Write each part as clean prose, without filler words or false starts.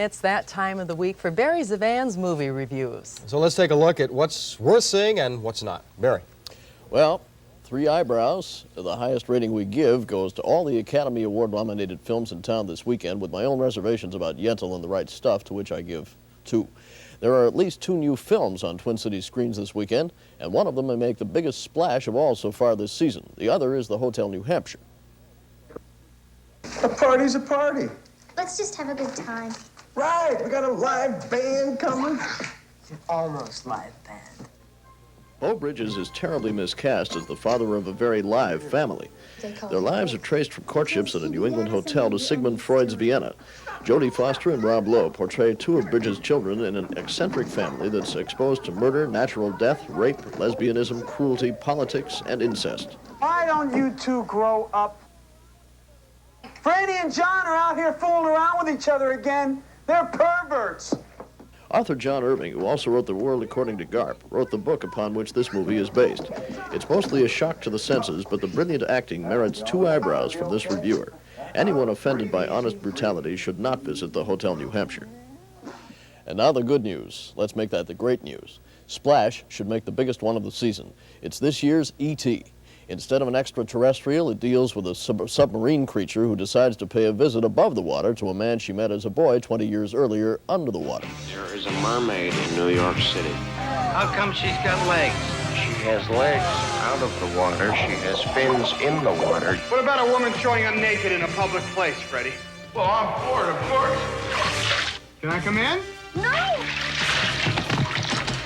It's that time of the week for Barry ZeVan's movie reviews. So let's take a look at what's worth seeing and what's not. Barry. Well, 3 eyebrows. The highest rating we give goes to all the Academy Award-nominated films in town this weekend, with my own reservations about Yentl and The Right Stuff, to which I give 2. There are at least 2 new films on Twin Cities screens this weekend, and one of them may make the biggest splash of all so far this season. The other is the Hotel New Hampshire. A party's a party. Let's just have a good time. Right, we got a live band coming. Almost live band. Beau Bridges is terribly miscast as the father of a very live family. Their lives are traced from courtships at a New England hotel to Sigmund Freud's Vienna. Jodie Foster and Rob Lowe portray 2 of Bridges' children in an eccentric family that's exposed to murder, natural death, rape, lesbianism, cruelty, politics, and incest. Why don't you 2 grow up? Franny and John are out here fooling around with each other again. They're perverts. Author John Irving, who also wrote The World According to Garp, wrote the book upon which this movie is based. It's mostly a shock to the senses, but the brilliant acting merits 2 eyebrows from this reviewer. Anyone offended by honest brutality should not visit the Hotel New Hampshire. And now the good news. Let's make that the great news. Splash should make the biggest one of the season. It's this year's E.T. Instead of an extraterrestrial, it deals with a submarine creature who decides to pay a visit above the water to a man she met as a boy 20 years earlier under the water. There is a mermaid in New York City. How come she's got legs? She has legs out of the water. She has fins in the water. What about a woman showing up naked in a public place, Freddie? Well, I'm bored, of course. Can I come in? No!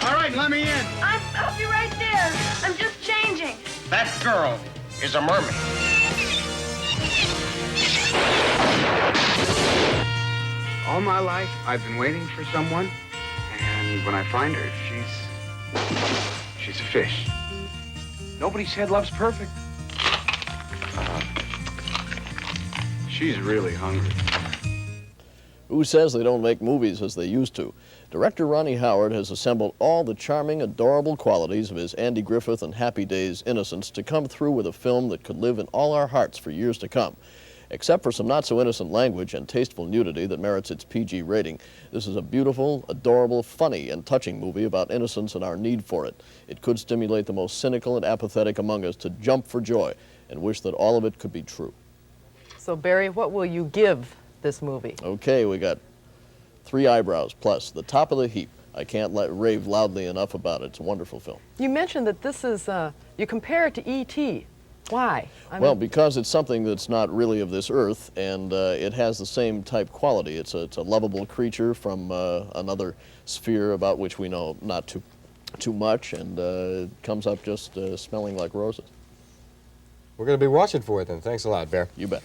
All right, let me in. I'll be right there. I'm just changing. That girl is a mermaid. All my life, I've been waiting for someone, and when I find her, she's a fish. Nobody said love's perfect. She's really hungry. Who says they don't make movies as they used to? Director Ronnie Howard has assembled all the charming, adorable qualities of his Andy Griffith and Happy Days innocence to come through with a film that could live in all our hearts for years to come. Except for some not-so-innocent language and tasteful nudity that merits its PG rating, this is a beautiful, adorable, funny, and touching movie about innocence and our need for it. It could stimulate the most cynical and apathetic among us to jump for joy and wish that all of it could be true. So, Barry, what will you give this movie? Okay, we got 3 eyebrows plus the top of the heap. I can't rave loudly enough about it. It's a wonderful film. You mentioned that this is, you compare it to E.T. Why? Well, because it's something that's not really of this earth, and it has the same type quality. It's a lovable creature from another sphere about which we know not too much, and it comes up just smelling like roses. We're going to be watching for it then. Thanks a lot, Bear. You bet.